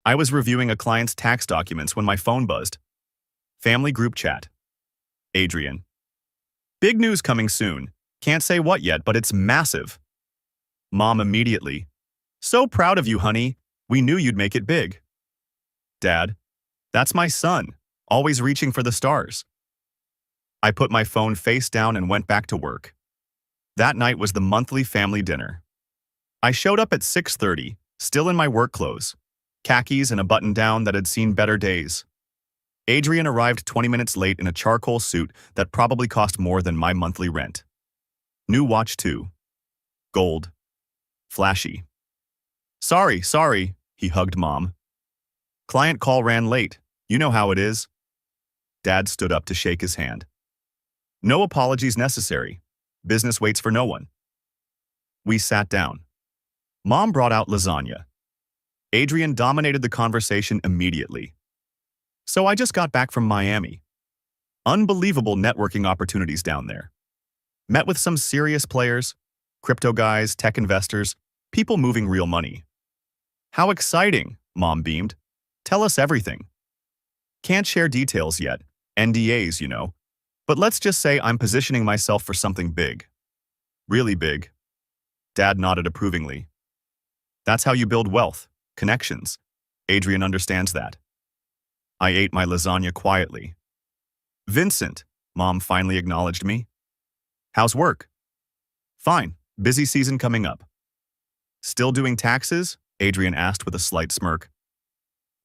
I was reviewing a client's tax documents when my phone buzzed. Family group chat. Adrian. Big news coming soon. Can't say what yet, but it's massive. Mom immediately. So proud of you, honey. We knew you'd make it big. Dad. That's my son, always reaching for the stars. I put my phone face down and went back to work. That night was the monthly family dinner. I showed up at 6:30, still in my work clothes, khakis and a button-down that had seen better days. Adrian arrived 20 minutes late in a charcoal suit that probably cost more than my monthly rent. New watch too. Gold. Flashy. Sorry, he hugged Mom. Client call ran late. You know how it is. Dad stood up to shake his hand. No apologies necessary. Business waits for no one. We sat down. Mom brought out lasagna. Adrian dominated the conversation immediately. So I just got back from Miami. Unbelievable networking opportunities down there. Met with some serious players, crypto guys, tech investors, people moving real money. How exciting, Mom beamed. Tell us everything. Can't share details yet, NDAs, you know. But let's just say I'm positioning myself for something big. Really big. Dad nodded approvingly. That's how you build wealth, connections. Adrian understands that. I ate my lasagna quietly. Vincent, Mom finally acknowledged me. How's work? Fine, busy season coming up. Still doing taxes? Adrian asked with a slight smirk.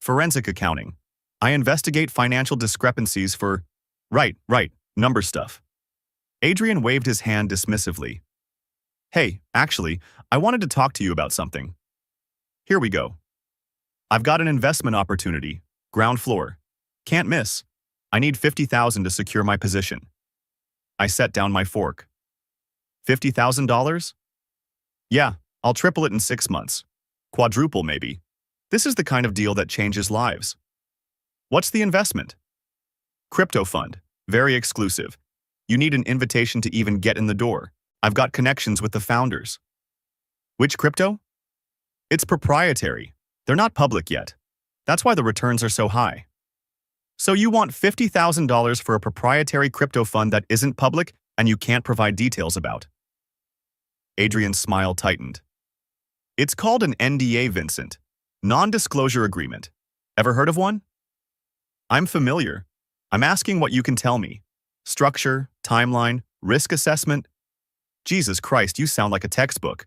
Forensic accounting. I investigate financial discrepancies for… Right, number stuff. Adrian waved his hand dismissively. Hey, actually, I wanted to talk to you about something. Here we go. I've got an investment opportunity, ground floor. Can't miss. I need $50,000 to secure my position. I set down my fork. $50,000? Yeah, I'll triple it in 6 months. Quadruple, maybe. This is the kind of deal that changes lives. What's the investment? Crypto fund. Very exclusive. You need an invitation to even get in the door. I've got connections with the founders. Which crypto? It's proprietary. They're not public yet. That's why the returns are so high. So you want $50,000 for a proprietary crypto fund that isn't public and you can't provide details about? Adrian's smile tightened. It's called an NDA, Vincent. Non-disclosure agreement. Ever heard of one? I'm familiar. I'm asking what you can tell me. Structure, timeline, risk assessment. Jesus Christ, you sound like a textbook.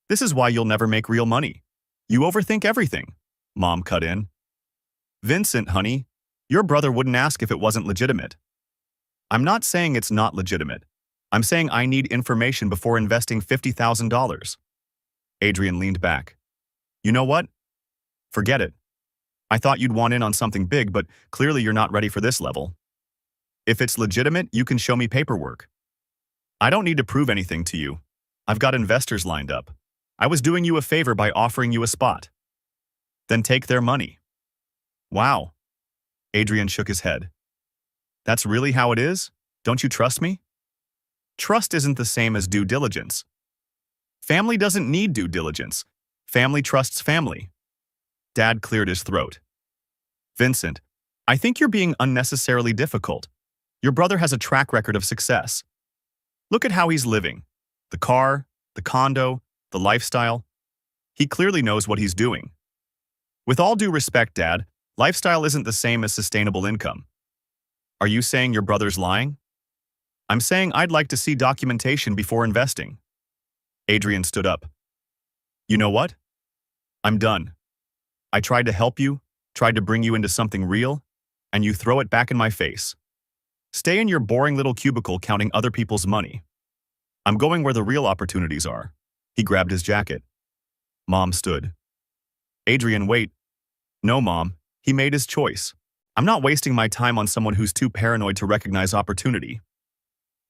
This is why you'll never make real money. You overthink everything. Mom cut in. Vincent, honey, your brother wouldn't ask if it wasn't legitimate. I'm not saying it's not legitimate. I'm saying I need information before investing $50,000. Adrian leaned back. You know what? Forget it. I thought you'd want in on something big, but clearly you're not ready for this level. If it's legitimate, you can show me paperwork. I don't need to prove anything to you. I've got investors lined up. I was doing you a favor by offering you a spot. Then take their money. Wow. Adrian shook his head. That's really how it is? Don't you trust me? Trust isn't the same as due diligence. Family doesn't need due diligence. Family trusts family. Dad cleared his throat. Vincent, I think you're being unnecessarily difficult. Your brother has a track record of success. Look at how he's living. The car, the condo, the lifestyle. He clearly knows what he's doing. With all due respect, Dad, lifestyle isn't the same as sustainable income. Are you saying your brother's lying? I'm saying I'd like to see documentation before investing. Adrian stood up. You know what? I'm done. I tried to help you, tried to bring you into something real, and you throw it back in my face. Stay in your boring little cubicle counting other people's money. I'm going where the real opportunities are. He grabbed his jacket. Mom stood. Adrian, wait. No, Mom. He made his choice. I'm not wasting my time on someone who's too paranoid to recognize opportunity.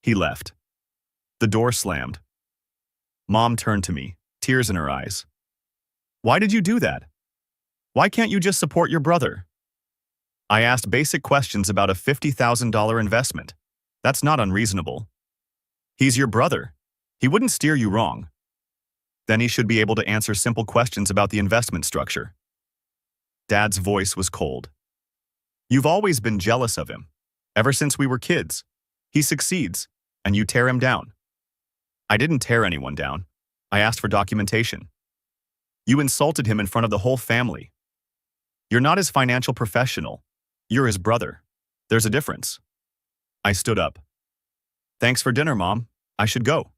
He left. The door slammed. Mom turned to me, tears in her eyes. Why did you do that? Why can't you just support your brother? I asked basic questions about a $50,000 investment. That's not unreasonable. He's your brother. He wouldn't steer you wrong. Then he should be able to answer simple questions about the investment structure. Dad's voice was cold. You've always been jealous of him. Ever since we were kids. He succeeds, and you tear him down. I didn't tear anyone down. I asked for documentation. You insulted him in front of the whole family. You're not his financial professional. You're his brother. There's a difference. I stood up. Thanks for dinner, Mom. I should go.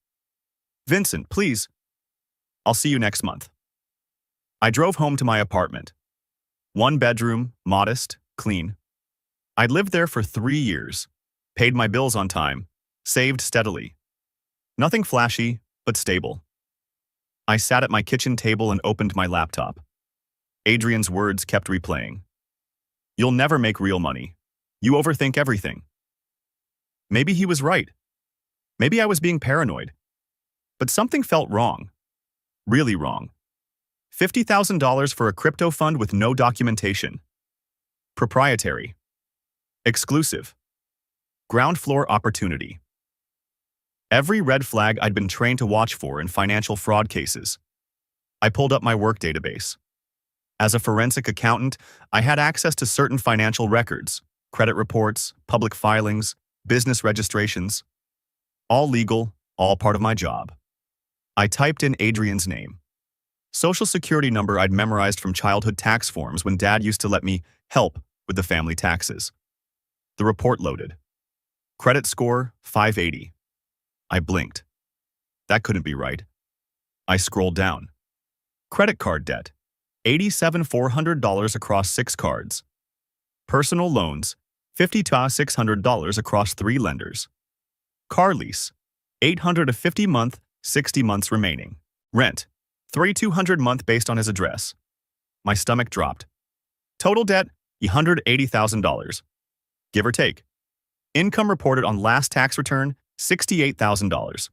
Vincent, please. I'll see you next month. I drove home to my apartment. 1 bedroom, modest, clean. I'd lived there for 3 years, paid my bills on time, saved steadily. Nothing flashy, but stable. I sat at my kitchen table and opened my laptop. Adrian's words kept replaying. You'll never make real money. You overthink everything. Maybe he was right. Maybe I was being paranoid. But something felt wrong. Really wrong. $50,000 for a crypto fund with no documentation. Proprietary. Exclusive. Ground floor opportunity. Every red flag I'd been trained to watch for in financial fraud cases. I pulled up my work database. As a forensic accountant, I had access to certain financial records, credit reports, public filings, business registrations. All legal, all part of my job. I typed in Adrian's name. Social security number I'd memorized from childhood tax forms when Dad used to let me help with the family taxes. The report loaded. Credit score, 580. I blinked. That couldn't be right. I scrolled down. Credit card debt, $87,400 across 6 cards. Personal loans, $50,600 across 3 lenders. Car lease, $850 month, 60 months remaining. Rent, $3,200 month based on his address. My stomach dropped. Total debt, $180,000. Give or take. Income reported on last tax return, $68,000.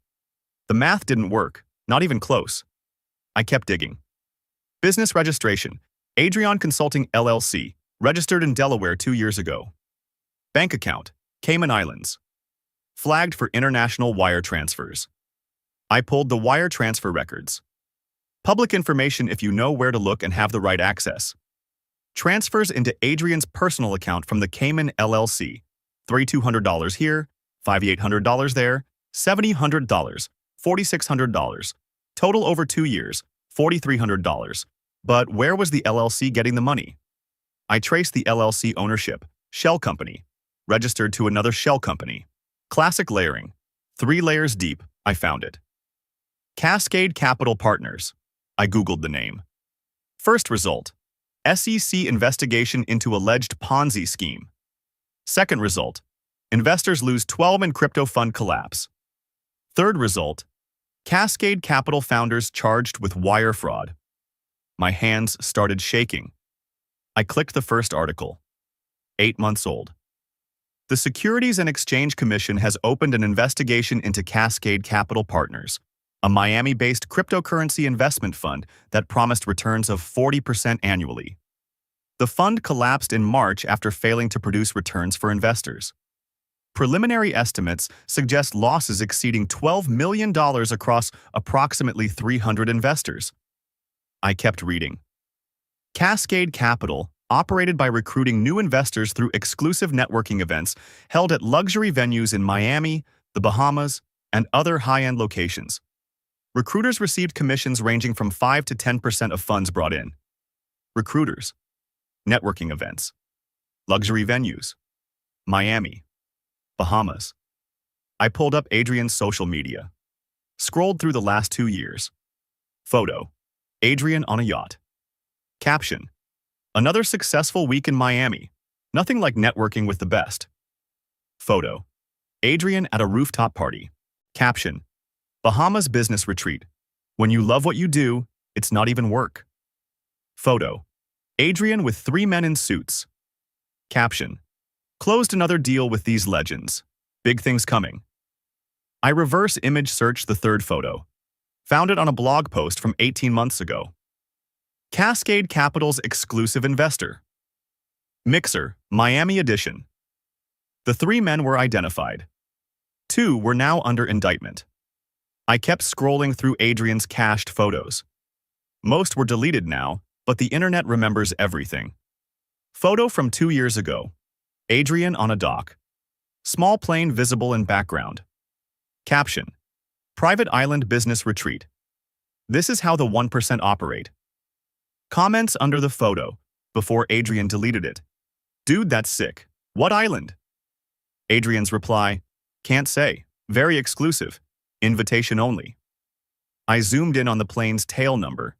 The math didn't work, not even close. I kept digging. Business registration, Adrian Consulting LLC, registered in Delaware 2 years ago. Bank account, Cayman Islands. Flagged for international wire transfers. I pulled the wire transfer records. Public information if you know where to look and have the right access. Transfers into Adrian's personal account from the Cayman LLC. $3,200 here, $5,800 there, $7,000, $4,600. Total over 2 years, $4,300. But where was the LLC getting the money? I traced the LLC ownership, shell company, registered to another shell company. Classic layering, 3 layers deep, I found it. Cascade Capital Partners. I Googled the name. First result, SEC investigation into alleged Ponzi scheme. Second result, investors lose 12 in crypto fund collapse. Third result, Cascade Capital founders charged with wire fraud. My hands started shaking. I clicked the first article. 8 months old. The Securities and Exchange Commission has opened an investigation into Cascade Capital Partners, a Miami-based cryptocurrency investment fund that promised returns of 40% annually. The fund collapsed in March after failing to produce returns for investors. Preliminary estimates suggest losses exceeding $12 million across approximately 300 investors. I kept reading. Cascade Capital, operated by recruiting new investors through exclusive networking events held at luxury venues in Miami, the Bahamas, and other high-end locations. Recruiters received commissions ranging from 5 to 10% of funds brought in. Recruiters. Networking events. Luxury venues. Miami. Bahamas. I pulled up Adrian's social media. Scrolled through the last 2 years. Photo. Adrian on a yacht. Caption. Another successful week in Miami. Nothing like networking with the best. Photo. Adrian at a rooftop party. Caption. Bahamas business retreat. When you love what you do, it's not even work. Photo. Adrian with 3 men in suits. Caption. Closed another deal with these legends. Big things coming. I reverse image searched the third photo. Found it on a blog post from 18 months ago. Cascade Capital's exclusive investor. Mixer, Miami edition. The 3 men were identified. 2 were now under indictment. I kept scrolling through Adrian's cached photos. Most were deleted now, but the internet remembers everything. Photo from 2 years ago. Adrian on a dock. Small plane visible in background. Caption: Private island business retreat. This is how the 1% operate. Comments under the photo, before Adrian deleted it. Dude, that's sick. What island? Adrian's reply: Can't say. Very exclusive. Invitation only. I zoomed in on the plane's tail number,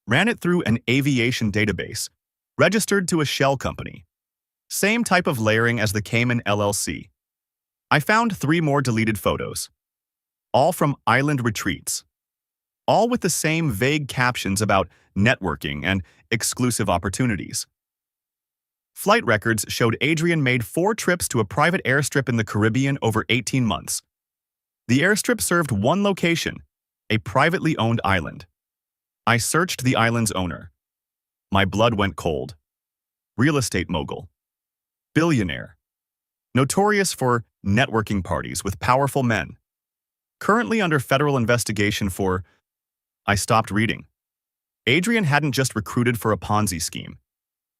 ran it through an aviation database, registered to a shell company. Same type of layering as the Cayman LLC. I found 3 more deleted photos, all from island retreats, all with the same vague captions about networking and exclusive opportunities. Flight records showed Adrian made 4 trips to a private airstrip in the Caribbean over 18 months. The airstrip served one location, a privately owned island. I searched the island's owner. My blood went cold. Real estate mogul. Billionaire. Notorious for networking parties with powerful men. Currently under federal investigation for... I stopped reading. Adrian hadn't just recruited for a Ponzi scheme.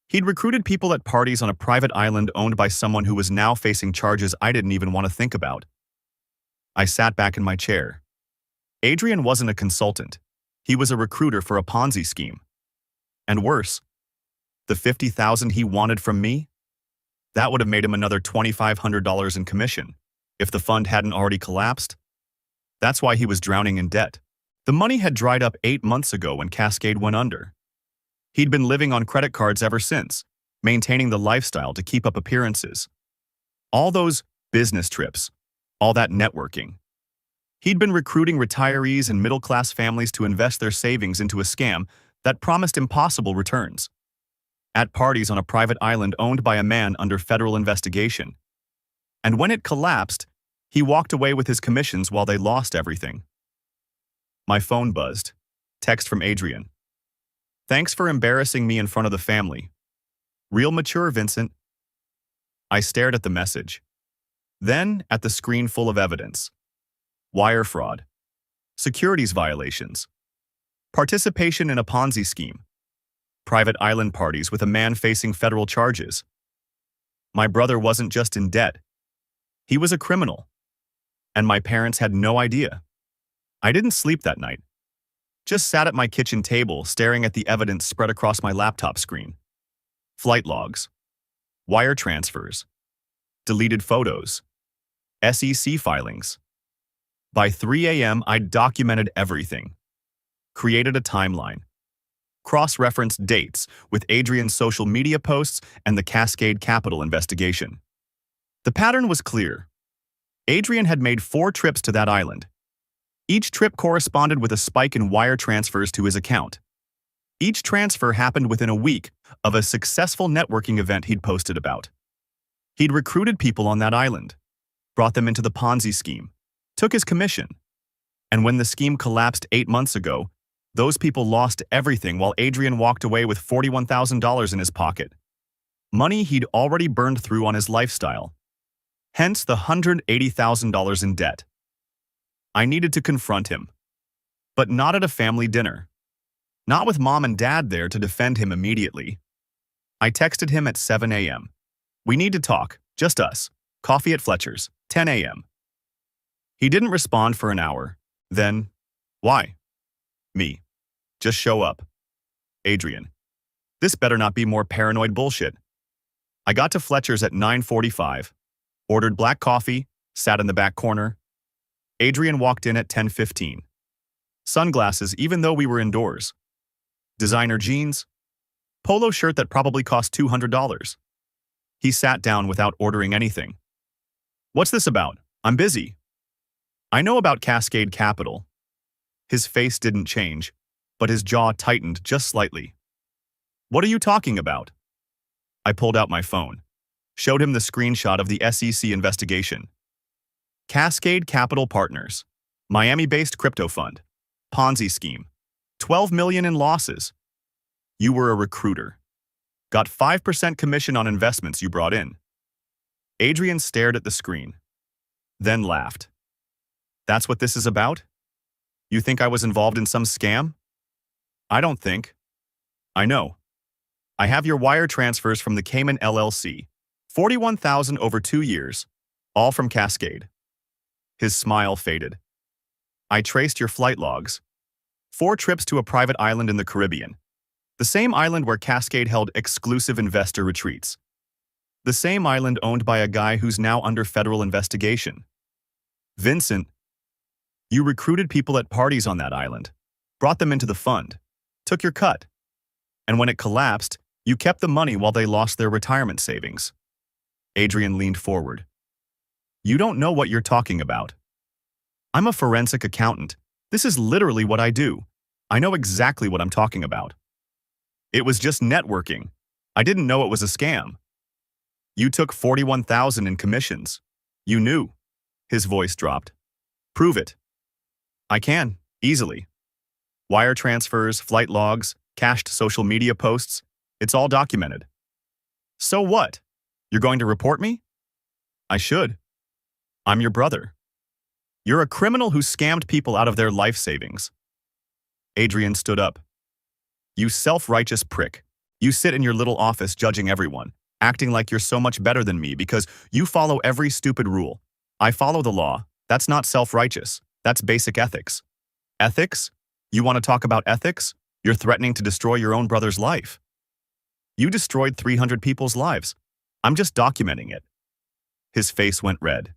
He'd recruited people at parties on a private island owned by someone who was now facing charges I didn't even want to think about. I sat back in my chair. Adrian wasn't a consultant. He was a recruiter for a Ponzi scheme. And worse, the $50,000 he wanted from me? That would have made him another $2,500 in commission, if the fund hadn't already collapsed. That's why he was drowning in debt. The money had dried up 8 months ago when Cascade went under. He'd been living on credit cards ever since, maintaining the lifestyle to keep up appearances. All those business trips, all that networking. He'd been recruiting retirees and middle-class families to invest their savings into a scam that promised impossible returns. At parties on a private island owned by a man under federal investigation. And when it collapsed, he walked away with his commissions while they lost everything. My phone buzzed. Text from Adrian. Thanks for embarrassing me in front of the family. Real mature, Vincent. I stared at the message. Then at the screen full of evidence. Wire fraud. Securities violations. Participation in a Ponzi scheme. Private island parties with a man facing federal charges. My brother wasn't just in debt. He was a criminal. And my parents had no idea. I didn't sleep that night. Just sat at my kitchen table staring at the evidence spread across my laptop screen. Flight logs. Wire transfers. Deleted photos. SEC filings. By 3 a.m., I'd documented everything. Created a timeline. Cross-referenced dates with Adrian's social media posts and the Cascade Capital investigation. The pattern was clear. Adrian had made 4 trips to that island. Each trip corresponded with a spike in wire transfers to his account. Each transfer happened within a week of a successful networking event he'd posted about. He'd recruited people on that island, brought them into the Ponzi scheme, took his commission. And when the scheme collapsed 8 months ago, those people lost everything while Adrian walked away with $41,000 in his pocket. Money he'd already burned through on his lifestyle. Hence the $180,000 in debt. I needed to confront him. But not at a family dinner. Not with mom and dad there to defend him immediately. I texted him at 7 a.m. We need to talk, just us. Coffee at Fletcher's, 10 a.m. He didn't respond for an hour. Then, why? Me. Just show up. Adrian. This better not be more paranoid bullshit. I got to Fletcher's at 9:45, ordered black coffee, sat in the back corner. Adrian walked in at 10:15. Sunglasses even though we were indoors. Designer jeans. Polo shirt that probably cost $200. He sat down without ordering anything. What's this about? I'm busy. I know about Cascade Capital. His face didn't change, but his jaw tightened just slightly. What are you talking about? I pulled out my phone, showed him the screenshot of the SEC investigation. Cascade Capital Partners, Miami-based crypto fund, Ponzi scheme, $12 million in losses. You were a recruiter. Got 5% commission on investments you brought in. Adrian stared at the screen, then laughed. That's what this is about? You think I was involved in some scam? I don't think. I know. I have your wire transfers from the Cayman LLC. 41,000 over 2 years, all from Cascade. His smile faded. I traced your flight logs. 4 trips to a private island in the Caribbean. The same island where Cascade held exclusive investor retreats. The same island owned by a guy who's now under federal investigation. Vincent, you recruited people at parties on that island, brought them into the fund, took your cut. And when it collapsed, you kept the money while they lost their retirement savings. Adrian leaned forward. You don't know what you're talking about. I'm a forensic accountant. This is literally what I do. I know exactly what I'm talking about. It was just networking. I didn't know it was a scam. You took 41,000 in commissions. You knew. His voice dropped. Prove it. I can, easily. Wire transfers, flight logs, cached social media posts. It's all documented. So what? You're going to report me? I should. I'm your brother. You're a criminal who scammed people out of their life savings. Adrian stood up. You self-righteous prick. You sit in your little office judging everyone, acting like you're so much better than me because you follow every stupid rule. I follow the law. That's not self-righteous. That's basic ethics. Ethics? You want to talk about ethics? You're threatening to destroy your own brother's life. You destroyed 300 people's lives. I'm just documenting it. His face went red.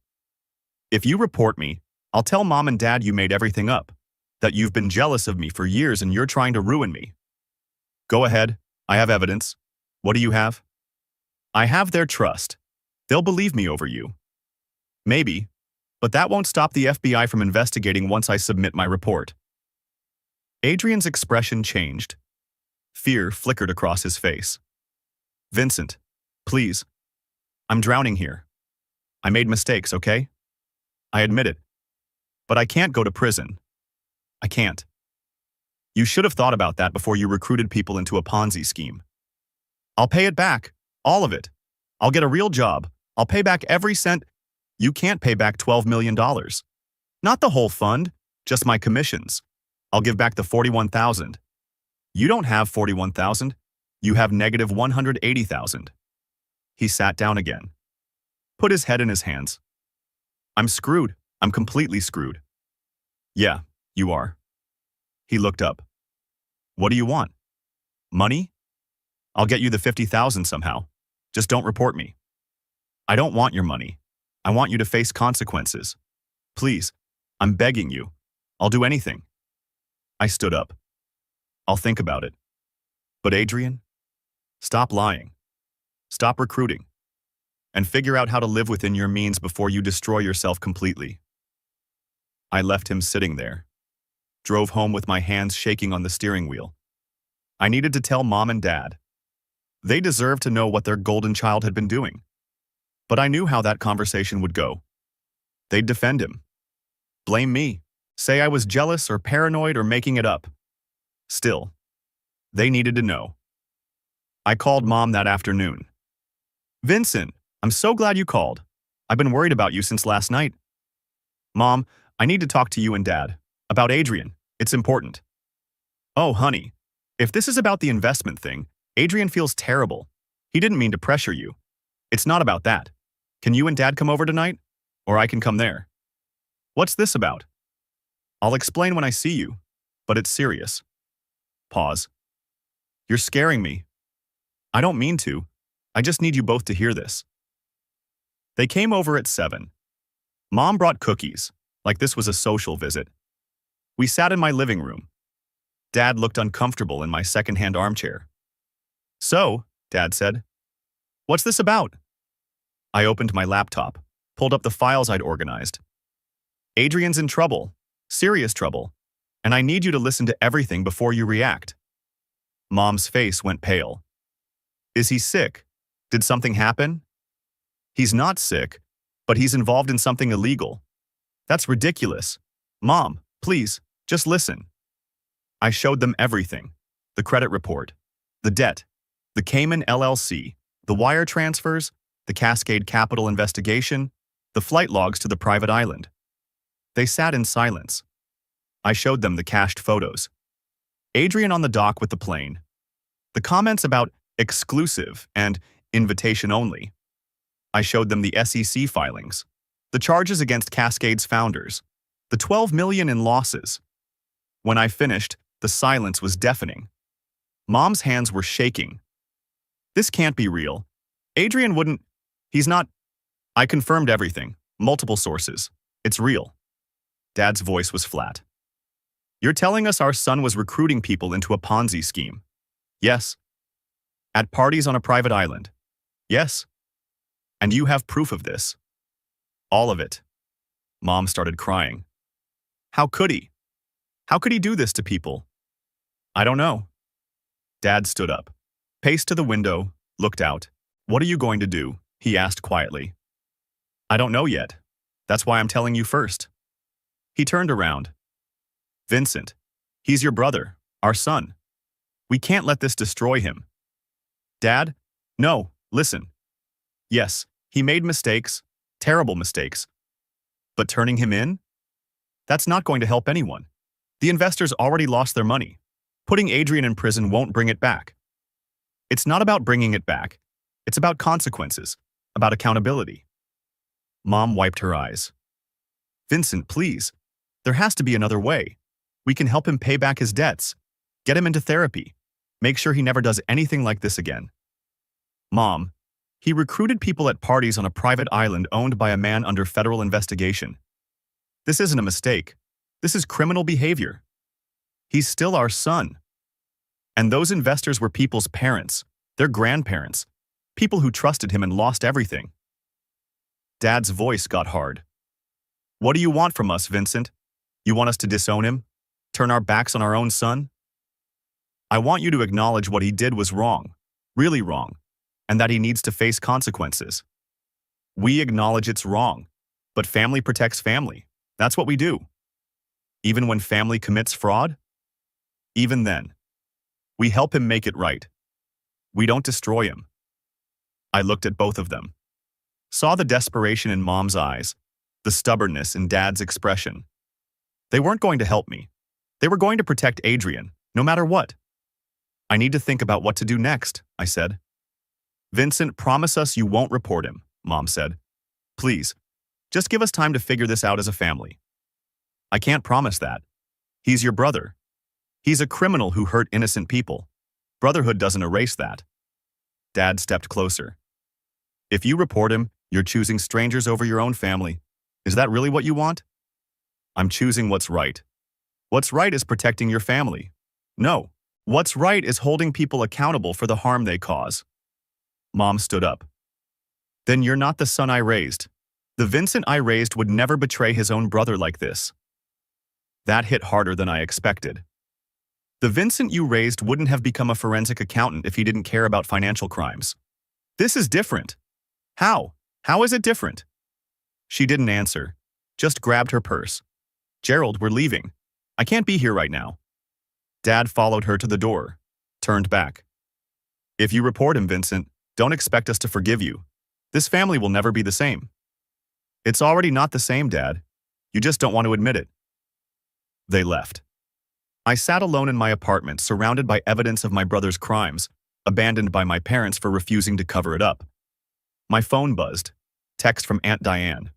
If you report me, I'll tell Mom and Dad you made everything up, that you've been jealous of me for years and you're trying to ruin me. Go ahead. I have evidence. What do you have? I have their trust. They'll believe me over you. Maybe, but that won't stop the FBI from investigating once I submit my report. Adrian's expression changed. Fear flickered across his face. Vincent, please. I'm drowning here. I made mistakes, okay? I admit it. But I can't go to prison. I can't. You should have thought about that before you recruited people into a Ponzi scheme. I'll pay it back. All of it. I'll get a real job. I'll pay back every cent. You can't pay back $12 million. Not the whole fund, just my commissions. I'll give back the 41,000. You don't have 41,000. You have negative 180,000. He sat down again. Put his head in his hands. I'm screwed. I'm completely screwed. Yeah, you are. He looked up. What do you want? Money? I'll get you the 50,000 somehow. Just don't report me. I don't want your money. I want you to face consequences. Please, I'm begging you. I'll do anything. I stood up. I'll think about it. But Adrian, stop lying. Stop recruiting. And figure out how to live within your means before you destroy yourself completely. I left him sitting there. Drove home with my hands shaking on the steering wheel. I needed to tell Mom and Dad. They deserved to know what their golden child had been doing. But I knew how that conversation would go. They'd defend him. Blame me. Say I was jealous or paranoid or making it up. Still, they needed to know. I called Mom that afternoon. Vincent, I'm so glad you called. I've been worried about you since last night. Mom, I need to talk to you and Dad. About Adrian. It's important. Oh, honey. If this is about the investment thing, Adrian feels terrible. He didn't mean to pressure you. It's not about that. Can you and Dad come over tonight? Or I can come there. What's this about? I'll explain when I see you, but it's serious. Pause. You're scaring me. I don't mean to. I just need you both to hear this. They came over at 7. Mom brought cookies, like this was a social visit. We sat in my living room. Dad looked uncomfortable in my second-hand armchair. So, Dad said, what's this about? I opened my laptop, pulled up the files I'd organized. Adrian's in trouble, serious trouble, and I need you to listen to everything before you react. Mom's face went pale. Is he sick? Did something happen? He's not sick, but he's involved in something illegal. That's ridiculous. Mom, please, just listen. I showed them everything. The credit report, the debt, the Cayman LLC, the wire transfers, the Cascade Capital investigation, the flight logs to the private island. They sat in silence. I showed them the cached photos. Adrian on the dock with the plane. The comments about exclusive, and invitation only. I showed them the SEC filings, the charges against Cascade's founders, the $12 million in losses. When I finished, the silence was deafening. Mom's hands were shaking. This can't be real. Adrian wouldn't. He's not. I confirmed everything, multiple sources. It's real. Dad's voice was flat. You're telling us our son was recruiting people into a Ponzi scheme? Yes. At parties on a private island? Yes. And you have proof of this? All of it. Mom started crying. How could he? How could he do this to people? I don't know. Dad stood up, paced to the window, looked out. What are you going to do? He asked quietly. I don't know yet. That's why I'm telling you first. He turned around. Vincent, he's your brother, our son. We can't let this destroy him. Dad? No, listen. Yes, he made mistakes, terrible mistakes. But turning him in? That's not going to help anyone. The investors already lost their money. Putting Adrian in prison won't bring it back. It's not about bringing it back. It's about consequences, about accountability. Mom wiped her eyes. Vincent, please. There has to be another way. We can help him pay back his debts, get him into therapy, make sure he never does anything like this again. Mom, he recruited people at parties on a private island owned by a man under federal investigation. This isn't a mistake. This is criminal behavior. He's still our son. And those investors were people's parents, their grandparents, people who trusted him and lost everything. Dad's voice got hard. What do you want from us, Vincent? You want us to disown him? Turn our backs on our own son? I want you to acknowledge what he did was wrong, really wrong, and that he needs to face consequences. We acknowledge it's wrong, but family protects family. That's what we do. Even when family commits fraud? Even then. We help him make it right. We don't destroy him. I looked at both of them. Saw the desperation in Mom's eyes, the stubbornness in Dad's expression. They weren't going to help me. They were going to protect Adrian, no matter what. I need to think about what to do next, I said. Vincent, promise us you won't report him, Mom said. Please, just give us time to figure this out as a family. I can't promise that. He's your brother. He's a criminal who hurt innocent people. Brotherhood doesn't erase that. Dad stepped closer. If you report him, you're choosing strangers over your own family. Is that really what you want? I'm choosing what's right. What's right is protecting your family. No, what's right is holding people accountable for the harm they cause. Mom stood up. Then you're not the son I raised. The Vincent I raised would never betray his own brother like this. That hit harder than I expected. The Vincent you raised wouldn't have become a forensic accountant if he didn't care about financial crimes. This is different. How? How is it different? She didn't answer, just grabbed her purse. Gerald, we're leaving. I can't be here right now. Dad followed her to the door, turned back. If you report him, Vincent, don't expect us to forgive you. This family will never be the same. It's already not the same, Dad. You just don't want to admit it. They left. I sat alone in my apartment, surrounded by evidence of my brother's crimes, abandoned by my parents for refusing to cover it up. My phone buzzed. Text from Aunt Diane.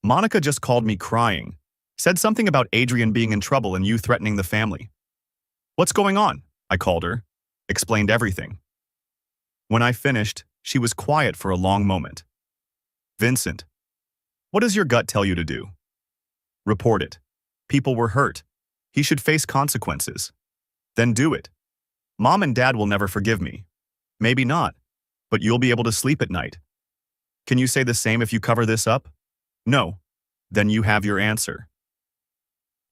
Monica just called me crying. Said something about Adrian being in trouble and you threatening the family. What's going on? I called her. Explained everything. When I finished, she was quiet for a long moment. Vincent, what does your gut tell you to do? Report it. People were hurt. He should face consequences. Then do it. Mom and Dad will never forgive me. Maybe not, but you'll be able to sleep at night. Can you say the same if you cover this up? No. Then you have your answer.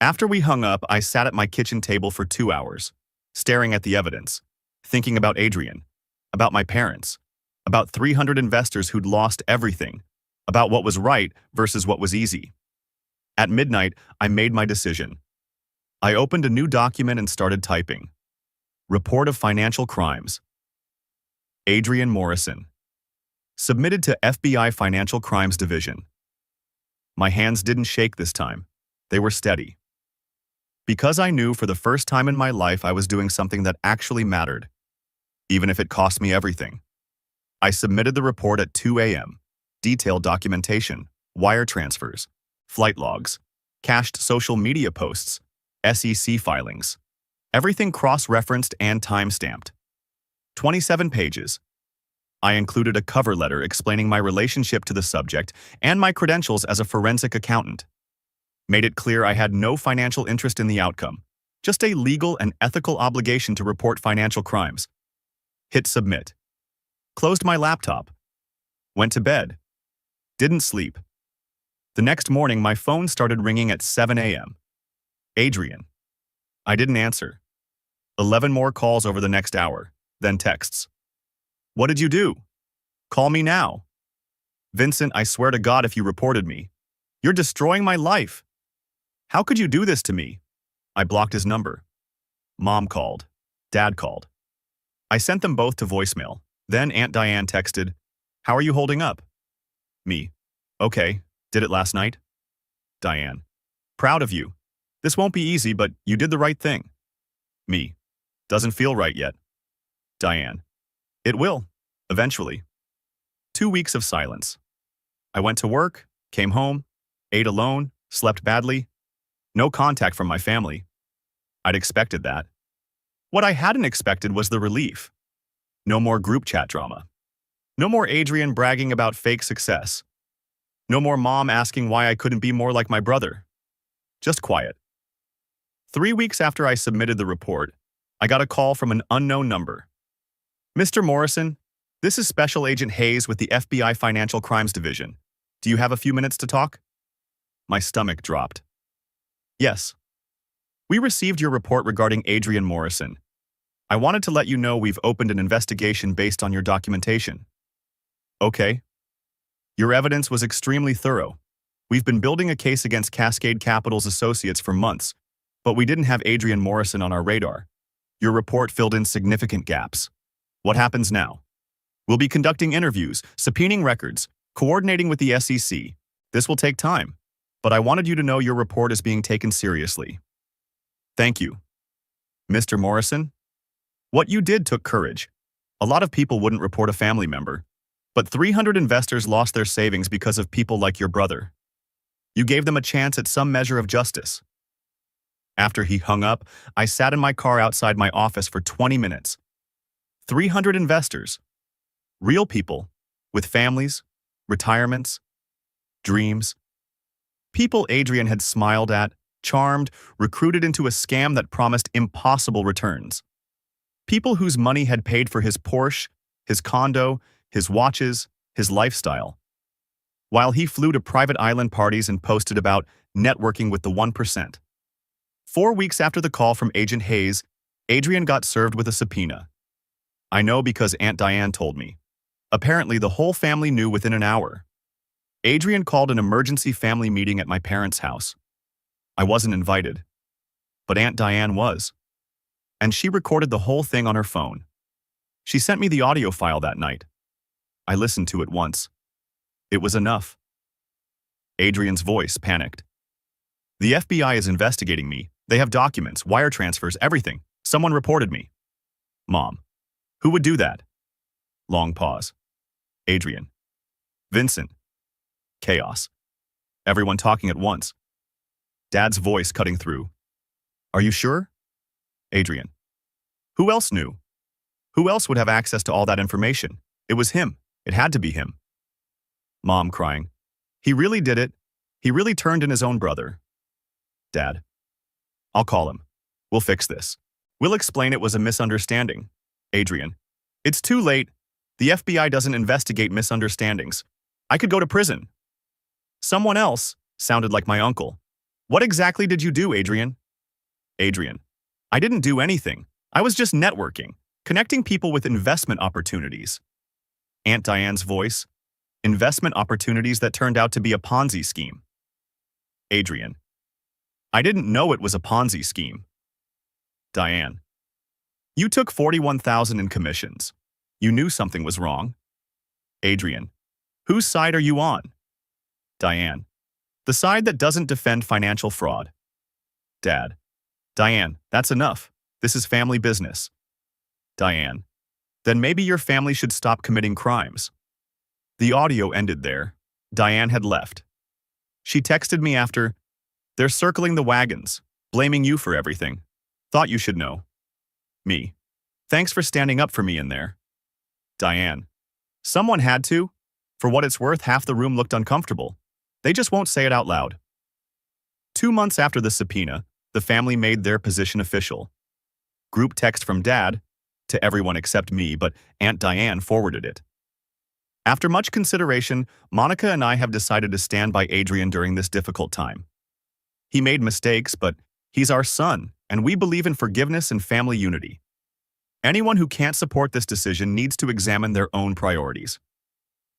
After we hung up, I sat at my kitchen table for 2 hours, staring at the evidence, thinking about Adrian, about my parents, about 300 investors who'd lost everything, about what was right versus what was easy. At midnight, I made my decision. I opened a new document and started typing. Report of Financial Crimes. Adrian Morrison. Submitted to FBI Financial Crimes Division. My hands didn't shake this time. They were steady. Because I knew for the first time in my life I was doing something that actually mattered. even if it cost me everything. I submitted the report at 2 a.m. Detailed documentation, wire transfers, flight logs, cached social media posts, SEC filings. Everything cross-referenced and time-stamped. 27 pages. I included a cover letter explaining my relationship to the subject and my credentials as a forensic accountant. Made it clear I had no financial interest in the outcome, just a legal and ethical obligation to report financial crimes. Hit submit. Closed my laptop. Went to bed. Didn't sleep. The next morning, my phone started ringing at 7 a.m. Adrian. I didn't answer. 11 more calls over the next hour, then texts. What did you do? Call me now. Vincent, I swear to God if you reported me. You're destroying my life. How could you do this to me? I blocked his number. Mom called. Dad called. I sent them both to voicemail. Then Aunt Diane texted, "How are you holding up?" Me. "Okay, did it last night?" Diane. "Proud of you. This won't be easy, but you did the right thing." Me. "Doesn't feel right yet." Diane. "It will, eventually." 2 weeks of silence. I went to work, came home, ate alone, slept badly. No contact from my family. I'd expected that. What I hadn't expected was the relief. No more group chat drama. No more Adrian bragging about fake success. No more mom asking why I couldn't be more like my brother. Just quiet. 3 weeks after I submitted the report, I got a call from an unknown number. "Mr. Morrison, this is Special Agent Hayes with the FBI Financial Crimes Division. Do you have a few minutes to talk?" My stomach dropped. "Yes. We received your report regarding Adrian Morrison. I wanted to let you know we've opened an investigation based on your documentation." "Okay." "Your evidence was extremely thorough. We've been building a case against Cascade Capital's associates for months, but we didn't have Adrian Morrison on our radar. Your report filled in significant gaps. What happens now?" "We'll be conducting interviews, subpoenaing records, coordinating with the SEC. This will take time, but I wanted you to know your report is being taken seriously." "Thank you." "Mr. Morrison, what you did took courage. A lot of people wouldn't report a family member, but 300 investors lost their savings because of people like your brother. You gave them a chance at some measure of justice." After he hung up, I sat in my car outside my office for 20 minutes. 300 investors. Real people, with families, retirements, dreams. People Adrian had smiled at, charmed, recruited into a scam that promised impossible returns. People whose money had paid for his Porsche, his condo, his watches, his lifestyle. While he flew to private island parties and posted about networking with the 1%. 4 weeks after the call from Agent Hayes, Adrian got served with a subpoena. I know because Aunt Diane told me. Apparently, the whole family knew within an hour. Adrian called an emergency family meeting at my parents' house. I wasn't invited, but Aunt Diane was. And she recorded the whole thing on her phone. She sent me the audio file that night. I listened to it once. It was enough. Adrian's voice panicked. "The FBI is investigating me. They have documents, wire transfers, everything. Someone reported me." Mom. "Who would do that?" Long pause. Adrian. "Vincent." Chaos. Everyone talking at once. Dad's voice cutting through. "Are you sure?" Adrian. "Who else knew? Who else would have access to all that information? It was him. It had to be him." Mom crying. "He really did it. He really turned in his own brother." Dad. "I'll call him. We'll fix this. We'll explain it was a misunderstanding." Adrian. "It's too late. The FBI doesn't investigate misunderstandings. I could go to prison." Someone else sounded like my uncle. "What exactly did you do, Adrian?" Adrian. "I didn't do anything. I was just networking, connecting people with investment opportunities." Aunt Diane's voice. "Investment opportunities that turned out to be a Ponzi scheme." Adrian. "I didn't know it was a Ponzi scheme." Diane. "You took $41,000 in commissions. You knew something was wrong." Adrian. "Whose side are you on?" Diane. "The side that doesn't defend financial fraud." Dad. "Diane, that's enough. This is family business." Diane. Then maybe your family should stop committing crimes. The audio ended there. Diane had left. She texted me after, "They're circling the wagons, blaming you for everything. Thought you should know." Me. "Thanks for standing up for me in there." Diane. "Someone had to. For what it's worth, half the room looked uncomfortable. They just won't say it out loud." 2 months after the subpoena, the family made their position official. Group text from Dad, to everyone except me, but Aunt Diane forwarded it. After much consideration, Monica and I have decided to stand by Adrian during this difficult time. He made mistakes, but he's our son, and we believe in forgiveness and family unity. Anyone who can't support this decision needs to examine their own priorities.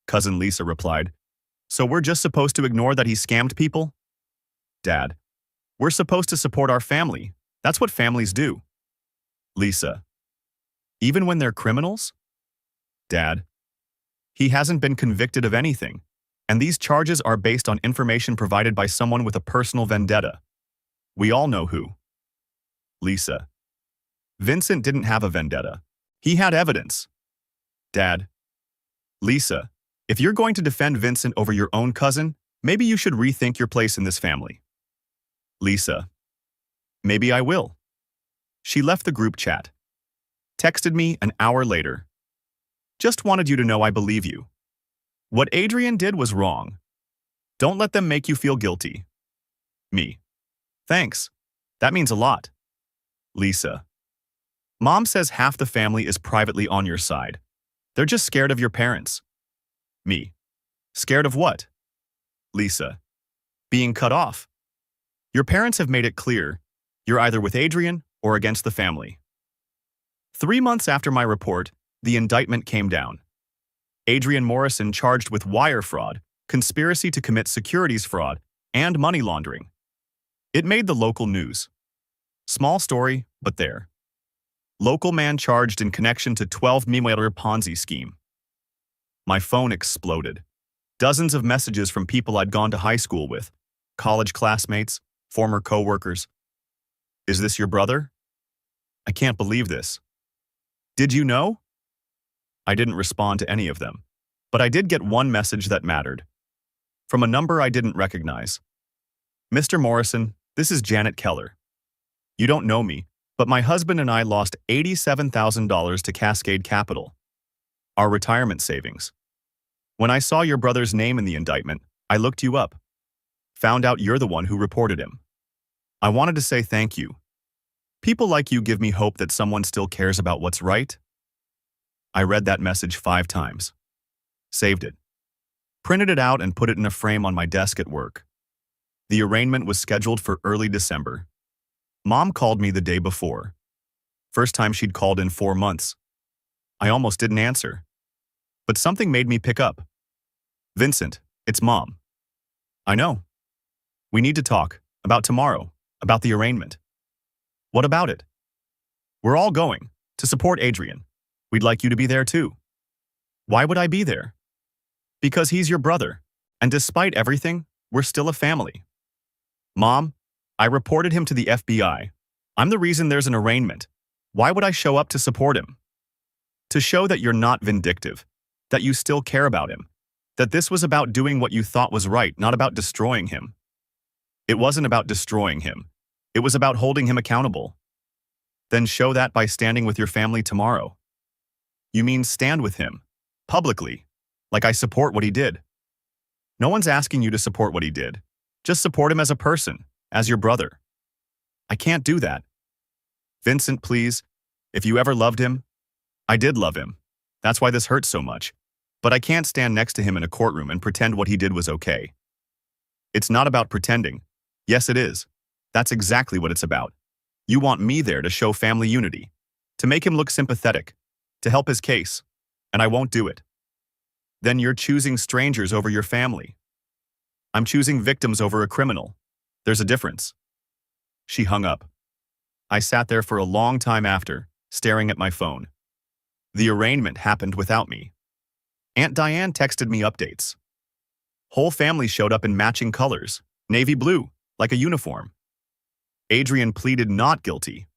Cousin Lisa replied, "So we're just supposed to ignore that he scammed people?" Dad, "We're supposed to support our family. That's what families do." Lisa, "Even when they're criminals?" Dad, "He hasn't been convicted of anything, and these charges are based on information provided by someone with a personal vendetta. We all know who." Lisa, "Vincent didn't have a vendetta. He had evidence." Dad, "Lisa, if you're going to defend Vincent over your own cousin, maybe you should rethink your place in this family." Lisa, "Maybe I will." She left the group chat. Texted me an hour later. "Just wanted you to know I believe you. What Adrian did was wrong. Don't let them make you feel guilty." Me, "Thanks. That means a lot." Lisa, "Mom says half the family is privately on your side. They're just scared of your parents." Me, "Scared of what?" Lisa, "Being cut off. Your parents have made it clear you're either with Adrian or against the family." 3 months after my report, the indictment came down. Adrian Morrison charged with wire fraud, conspiracy to commit securities fraud, and money laundering. It made the local news. Small story, but there. Local man charged in connection to 12 million Ponzi scheme. My phone exploded. Dozens of messages from people I'd gone to high school with, college classmates, former co-workers. "Is this your brother? I can't believe this. Did you know?" I didn't respond to any of them, but I did get one message that mattered. From a number I didn't recognize. "Mr. Morrison, this is Janet Keller. You don't know me, but my husband and I lost $87,000 to Cascade Capital, our retirement savings. When I saw your brother's name in the indictment, I looked you up. Found out you're the one who reported him. I wanted to say thank you. People like you give me hope that someone still cares about what's right." I read that message 5 times. Saved it. Printed it out and put it in a frame on my desk at work. The arraignment was scheduled for early December. Mom called me the day before. First time she'd called in 4 months. I almost didn't answer. But something made me pick up. "Vincent, it's Mom." "I know. We need to talk. About tomorrow. About the arraignment." "What about it?" "We're all going. To support Adrian. We'd like you to be there too." "Why would I be there?" "Because he's your brother. And despite everything, we're still a family." "Mom, I reported him to the FBI. I'm the reason there's an arraignment. Why would I show up to support him?" "To show that you're not vindictive. That you still care about him. That this was about doing what you thought was right, not about destroying him." "It wasn't about destroying him. It was about holding him accountable." "Then show that by standing with your family tomorrow." "You mean stand with him? Publicly? Like I support what he did?" "No one's asking you to support what he did. Just support him as a person, as your brother." "I can't do that." "Vincent, please. If you ever loved him." "I did love him. That's why this hurts so much. But I can't stand next to him in a courtroom and pretend what he did was okay." "It's not about pretending." "Yes, it is. That's exactly what it's about. You want me there to show family unity, to make him look sympathetic, to help his case, and I won't do it." "Then you're choosing strangers over your family." "I'm choosing victims over a criminal. There's a difference." She hung up. I sat there for a long time after, staring at my phone. The arraignment happened without me. Aunt Diane texted me updates. Whole family showed up in matching colors, navy blue, like a uniform. Adrian pleaded not guilty.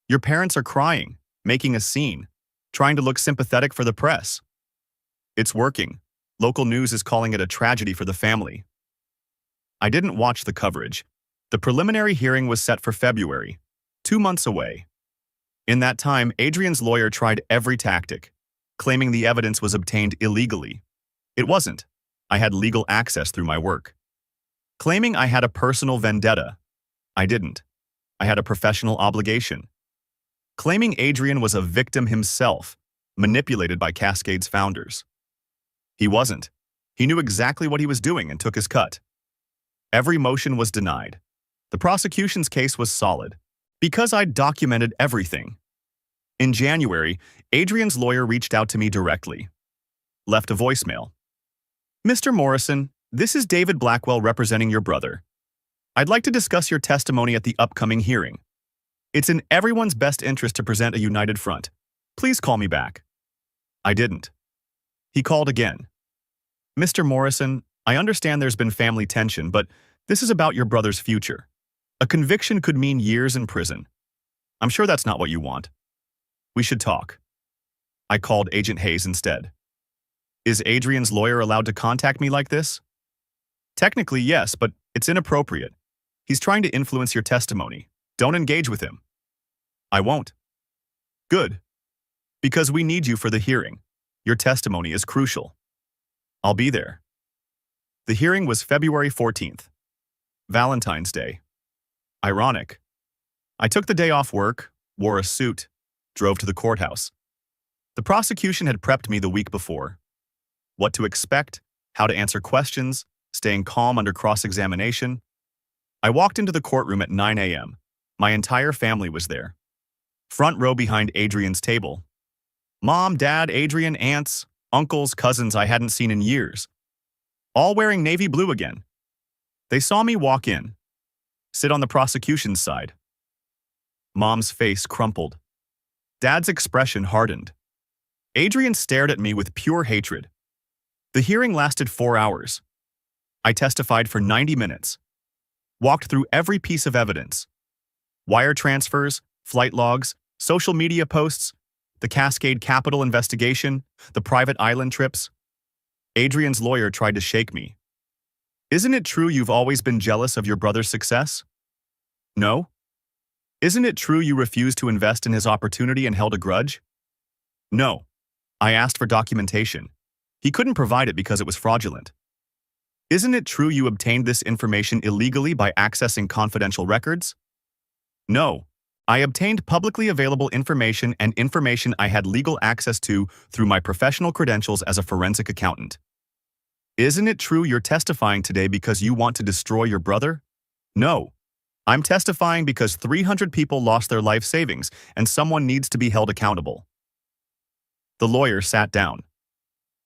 "Your parents are crying, making a scene. trying to look sympathetic for the press. It's working. Local news is calling it a tragedy for the family. I didn't watch the coverage. The preliminary hearing was set for February, 2 months away. In that time, Adrian's lawyer tried every tactic, claiming the evidence was obtained illegally. It wasn't. I had legal access through my work. Claiming I had a personal vendetta. I didn't. I had a professional obligation. Claiming Adrian was a victim himself, manipulated by Cascade's founders. He wasn't. He knew exactly what he was doing and took his cut. Every motion was denied. The prosecution's case was solid, because I'd documented everything. In January, Adrian's lawyer reached out to me directly. Left a voicemail. "Mr. Morrison, this is David Blackwell representing your brother. I'd like to discuss your testimony at the upcoming hearing. It's in everyone's best interest to present a united front. Please call me back." I didn't. He called again. "Mr. Morrison, I understand there's been family tension, but this is about your brother's future. A conviction could mean years in prison. I'm sure that's not what you want. We should talk." I called Agent Hayes instead. "Is Adrian's lawyer allowed to contact me like this?" "Technically, yes, but it's inappropriate. He's trying to influence your testimony. Don't engage with him." "I won't." "Good. Because we need you for the hearing. Your testimony is crucial." "I'll be there." The hearing was February 14th, Valentine's Day. Ironic. I took the day off work, wore a suit, drove to the courthouse. The prosecution had prepped me the week before. What to expect, how to answer questions, staying calm under cross-examination. I walked into the courtroom at 9 a.m. My entire family was there. Front row behind Adrian's table. Mom, Dad, Adrian, aunts, uncles, cousins I hadn't seen in years. All wearing navy blue again. They saw me walk in, sit on the prosecution's side. Mom's face crumpled. Dad's expression hardened. Adrian stared at me with pure hatred. The hearing lasted 4 hours. I testified for 90 minutes. Walked through every piece of evidence. Wire transfers, flight logs, social media posts, the Cascade Capital investigation, the private island trips. Adrian's lawyer tried to shake me. "Isn't it true you've always been jealous of your brother's success?" "No." "Isn't it true you refused to invest in his opportunity and held a grudge?" "No." I asked for documentation. He couldn't provide it because it was fraudulent. "Isn't it true you obtained this information illegally by accessing confidential records?" "No. I obtained publicly available information and information I had legal access to through my professional credentials as a forensic accountant." "Isn't it true you're testifying today because you want to destroy your brother?" "No. I'm testifying because 300 people lost their life savings and someone needs to be held accountable." The lawyer sat down.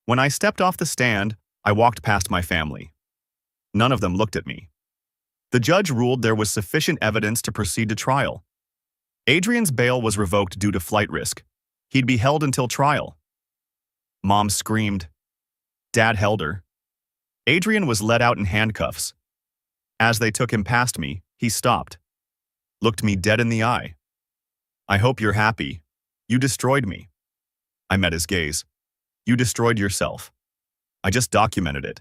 When I stepped off the stand, I walked past my family. None of them looked at me. The judge ruled there was sufficient evidence to proceed to trial. Adrian's bail was revoked due to flight risk. He'd be held until trial. Mom screamed. Dad held her. Adrian was led out in handcuffs. As they took him past me, he stopped. Looked me dead in the eye. "I hope you're happy. You destroyed me." I met his gaze. "You destroyed yourself. I just documented it."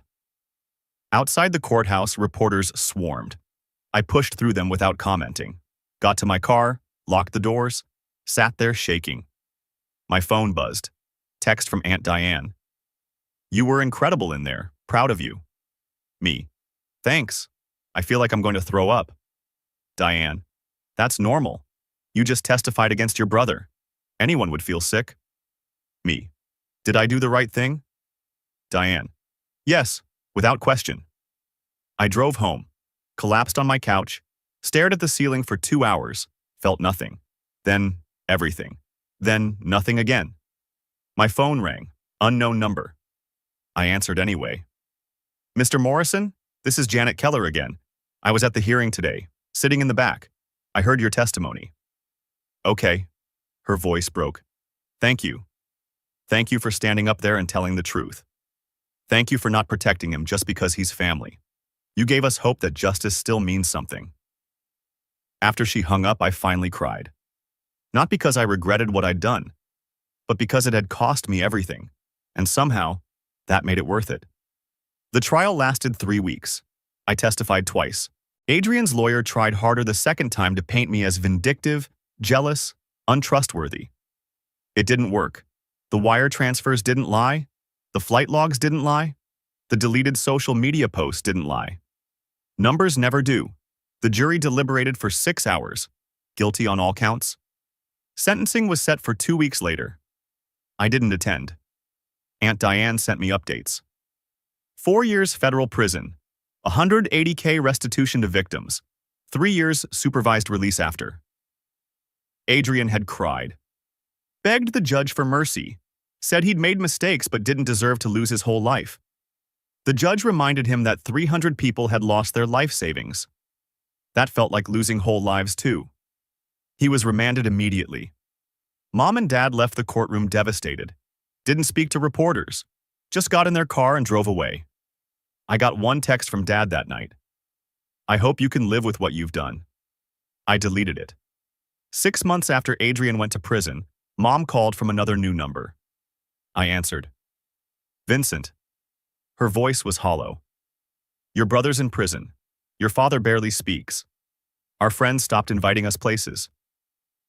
Outside the courthouse, reporters swarmed. I pushed through them without commenting. Got to my car, locked the doors, sat there shaking. My phone buzzed. Text from Aunt Diane. "You were incredible in there. Proud of you." Me. "Thanks. I feel like I'm going to throw up." Diane. "That's normal. You just testified against your brother. Anyone would feel sick." Me. "Did I do the right thing?" Diane. "Yes, without question." I drove home, collapsed on my couch, stared at the ceiling for 2 hours, felt nothing. Then everything. Then nothing again. My phone rang. Unknown number. I answered anyway. "Mr. Morrison, this is Janet Keller again. I was at the hearing today, sitting in the back. I heard your testimony." "Okay." Her voice broke. "Thank you. Thank you for standing up there and telling the truth. Thank you for not protecting him just because he's family. You gave us hope that justice still means something." After she hung up, I finally cried. Not because I regretted what I'd done, but because it had cost me everything. And somehow, that made it worth it. The trial lasted 3 weeks. I testified twice. Adrian's lawyer tried harder the second time to paint me as vindictive, jealous, untrustworthy. It didn't work. The wire transfers didn't lie. The flight logs didn't lie. The deleted social media posts didn't lie. Numbers never do. The jury deliberated for 6 hours. Guilty on all counts. Sentencing was set for 2 weeks later. I didn't attend. Aunt Diane sent me updates. 4 years federal prison, $180K restitution to victims, 3 years supervised release after. Adrian had cried. Begged the judge for mercy. Said he'd made mistakes but didn't deserve to lose his whole life. The judge reminded him that 300 people had lost their life savings. That felt like losing whole lives too. He was remanded immediately. Mom and Dad left the courtroom devastated. Didn't speak to reporters. Just got in their car and drove away. I got one text from Dad that night. I hope you can live with what you've done. I deleted it. 6 months after Adrian went to prison, Mom called from another new number. I answered. Vincent. Her voice was hollow. Your brother's in prison. Your father barely speaks. Our friends stopped inviting us places.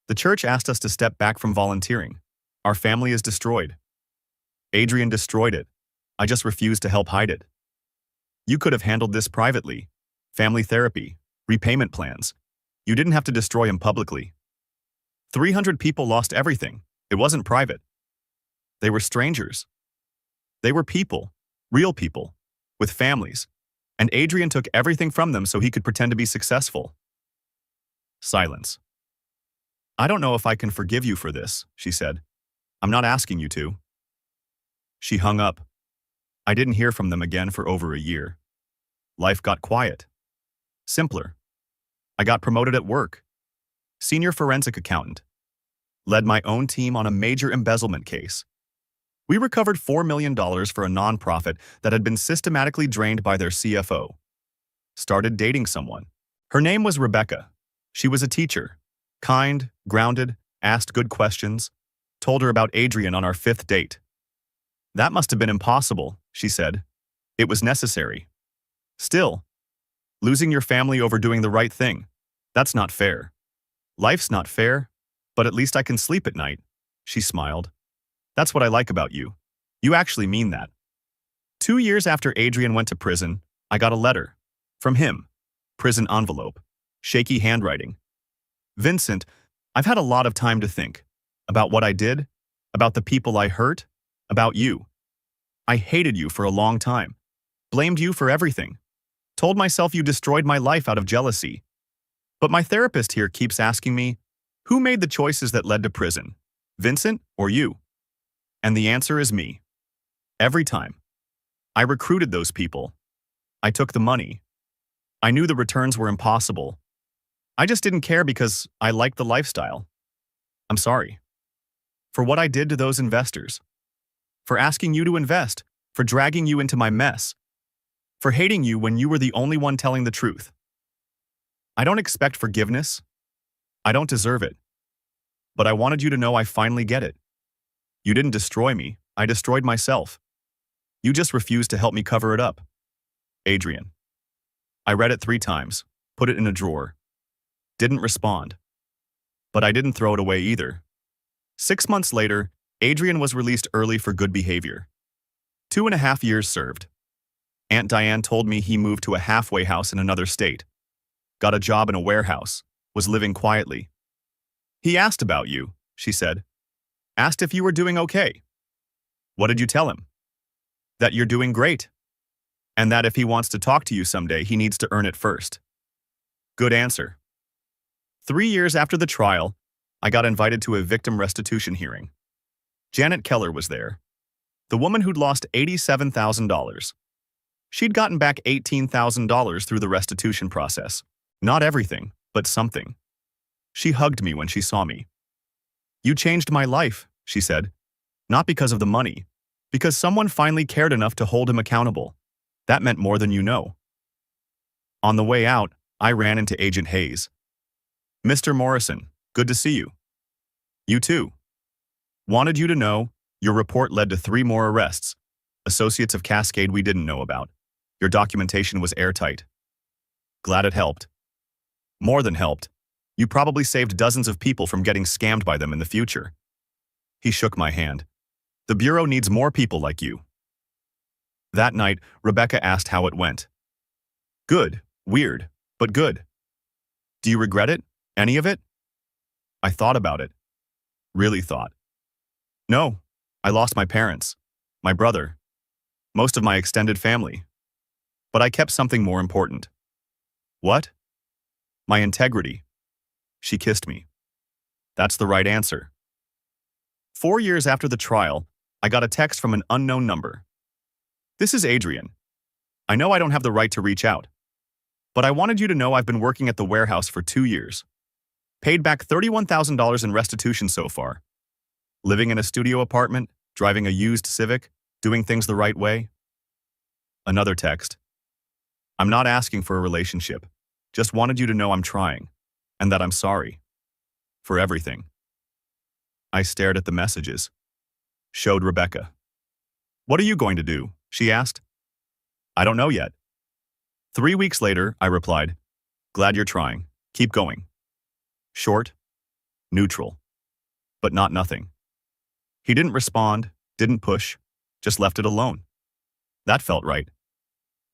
The church asked us to step back from volunteering. Our family is destroyed. Adrian destroyed it. I just refused to help hide it. You could have handled this privately. Family therapy, repayment plans. You didn't have to destroy him publicly. 300 people lost everything. It wasn't private. They were strangers. They were people, real people, with families. And Adrian took everything from them so he could pretend to be successful. Silence. I don't know if I can forgive you for this, she said. I'm not asking you to. She hung up. I didn't hear from them again for over a year. Life got quiet. Simpler. I got promoted at work. Senior forensic accountant. Led my own team on a major embezzlement case. We recovered $4 million for a nonprofit that had been systematically drained by their CFO. Started dating someone. Her name was Rebecca. She was a teacher. Kind, grounded, asked good questions. Told her about Adrian on our 5th date. That must have been impossible, she said. It was necessary. Still, losing your family over doing the right thing. That's not fair. Life's not fair, but at least I can sleep at night, she smiled. That's what I like about you. You actually mean that. 2 years after Adrian went to prison, I got a letter. From him. Prison envelope. Shaky handwriting. Vincent, I've had a lot of time to think. About what I did, about the people I hurt, about you. I hated you for a long time. Blamed you for everything. Told myself you destroyed my life out of jealousy. But my therapist here keeps asking me, who made the choices that led to prison? Vincent or you? And the answer is me. Every time. I recruited those people. I took the money. I knew the returns were impossible. I just didn't care because I liked the lifestyle. I'm sorry. For what I did to those investors. For asking you to invest. For dragging you into my mess. For hating you when you were the only one telling the truth. I don't expect forgiveness. I don't deserve it. But I wanted you to know I finally get it. You didn't destroy me. I destroyed myself. You just refused to help me cover it up. Adrian. I read it 3 times, put it in a drawer. Didn't respond. But I didn't throw it away either. 6 months later, Adrian was released early for good behavior. 2.5 years served. Aunt Diane told me he moved to a halfway house in another state. Got a job in a warehouse. Was living quietly. He asked about you, she said. Asked if you were doing okay. What did you tell him? That you're doing great. And that if he wants to talk to you someday, he needs to earn it first. Good answer. 3 years after the trial, I got invited to a victim restitution hearing. Janet Keller was there. The woman who'd lost $87,000. She'd gotten back $18,000 through the restitution process. Not everything, but something. She hugged me when she saw me. You changed my life, she said. Not because of the money, because someone finally cared enough to hold him accountable. That meant more than you know. On the way out, I ran into Agent Hayes. Mr. Morrison, good to see you. You too. Wanted you to know, your report led to 3 more arrests. Associates of Cascade we didn't know about. Your documentation was airtight. Glad it helped. More than helped. You probably saved dozens of people from getting scammed by them in the future. He shook my hand. The Bureau needs more people like you. That night, Rebecca asked how it went. Good. Weird. But good. Do you regret it? Any of it? I thought about it. Really thought. No. I lost my parents. My brother. Most of my extended family. But I kept something more important. What? My integrity. She kissed me. That's the right answer. 4 years after the trial, I got a text from an unknown number. This is Adrian. I know I don't have the right to reach out, but I wanted you to know I've been working at the warehouse for 2 years. Paid back $31,000 in restitution so far. Living in a studio apartment, driving a used Civic, doing things the right way. Another text. I'm not asking for a relationship. Just wanted you to know I'm trying, and that I'm sorry. For everything. I stared at the messages. Showed Rebecca. What are you going to do? She asked. I don't know yet. 3 weeks later, I replied, glad you're trying. Keep going. Short, neutral, but not nothing. He didn't respond, didn't push, just left it alone. That felt right.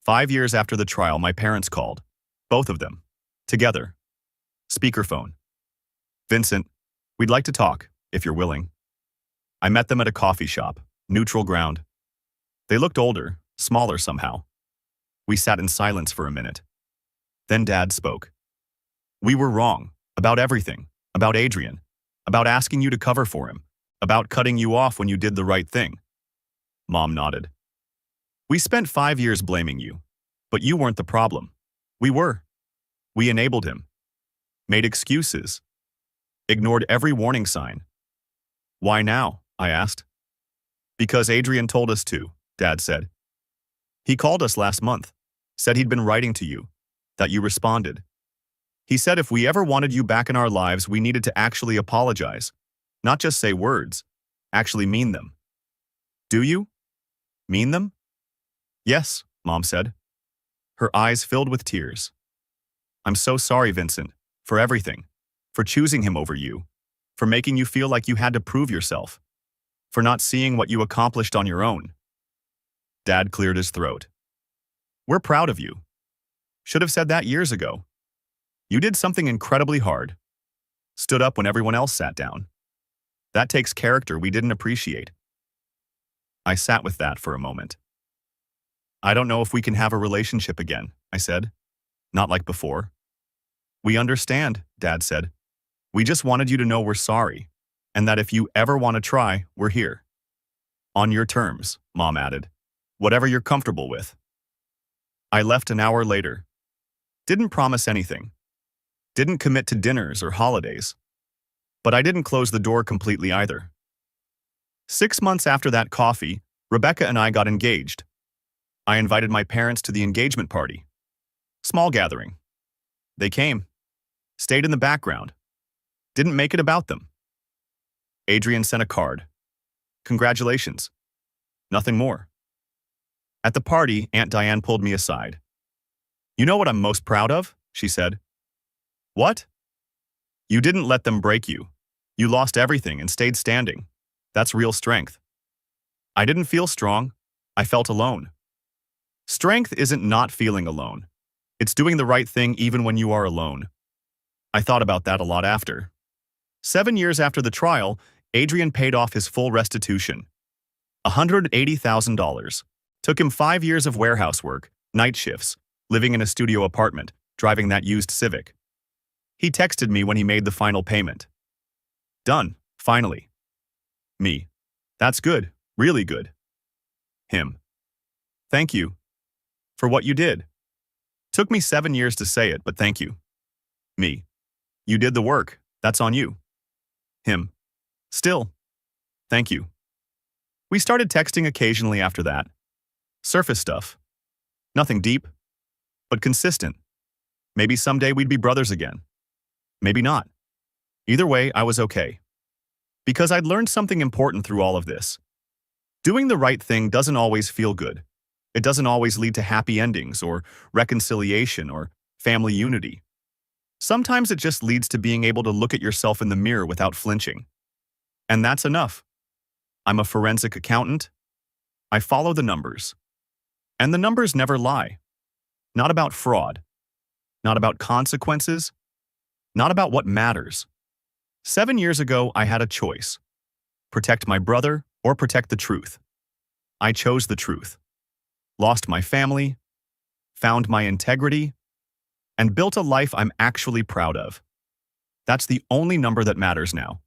5 years after the trial, my parents called. Both of them. Together. Speakerphone. Vincent, we'd like to talk, if you're willing. I met them at a coffee shop, neutral ground. They looked older, smaller somehow. We sat in silence for a minute. Then Dad spoke. We were wrong, about everything, about Adrian, about asking you to cover for him, about cutting you off when you did the right thing. Mom nodded. We spent 5 years blaming you, but you weren't the problem. We were. We enabled him. Made excuses. Ignored every warning sign. Why now? I asked. Because Adrian told us to, Dad said. He called us last month, said he'd been writing to you, that you responded. He said if we ever wanted you back in our lives, we needed to actually apologize, not just say words, actually mean them. Do you? Mean them? Yes, Mom said. Her eyes filled with tears. I'm so sorry, Vincent, for everything, for choosing him over you, for making you feel like you had to prove yourself, for not seeing what you accomplished on your own. Dad cleared his throat. We're proud of you. Should have said that years ago. You did something incredibly hard. Stood up when everyone else sat down. That takes character we didn't appreciate. I sat with that for a moment. I don't know if we can have a relationship again, I said. Not like before. We understand, Dad said. We just wanted you to know we're sorry, and that if you ever want to try, we're here. On your terms, Mom added. Whatever you're comfortable with. I left an hour later. Didn't promise anything. Didn't commit to dinners or holidays. But I didn't close the door completely either. 6 months after that coffee, Rebecca and I got engaged. I invited my parents to the engagement party. Small gathering. They came. Stayed in the background. Didn't make it about them. Adrian sent a card. Congratulations. Nothing more. At the party, Aunt Diane pulled me aside. You know what I'm most proud of? She said. What? You didn't let them break you. You lost everything and stayed standing. That's real strength. I didn't feel strong. I felt alone. Strength isn't not feeling alone. It's doing the right thing even when you are alone. I thought about that a lot after. 7 years after the trial, Adrian paid off his full restitution. $180,000. Took him 5 years of warehouse work, night shifts, living in a studio apartment, driving that used Civic. He texted me when he made the final payment. Done, finally. Me. That's good, really good. Him. Thank you. For what you did. Took me 7 years to say it, but thank you. Me. You did the work, that's on you. Him. Still. Thank you. We started texting occasionally after that. Surface stuff. Nothing deep, but consistent. Maybe someday we'd be brothers again. Maybe not. Either way, I was okay. Because I'd learned something important through all of this. Doing the right thing doesn't always feel good. It doesn't always lead to happy endings or reconciliation or family unity. Sometimes it just leads to being able to look at yourself in the mirror without flinching. And that's enough. I'm a forensic accountant. I follow the numbers. And the numbers never lie. Not about fraud. Not about consequences. Not about what matters. 7 years ago, I had a choice. Protect my brother or protect the truth. I chose the truth. Lost my family, found my integrity, and built a life I'm actually proud of. That's the only number that matters now.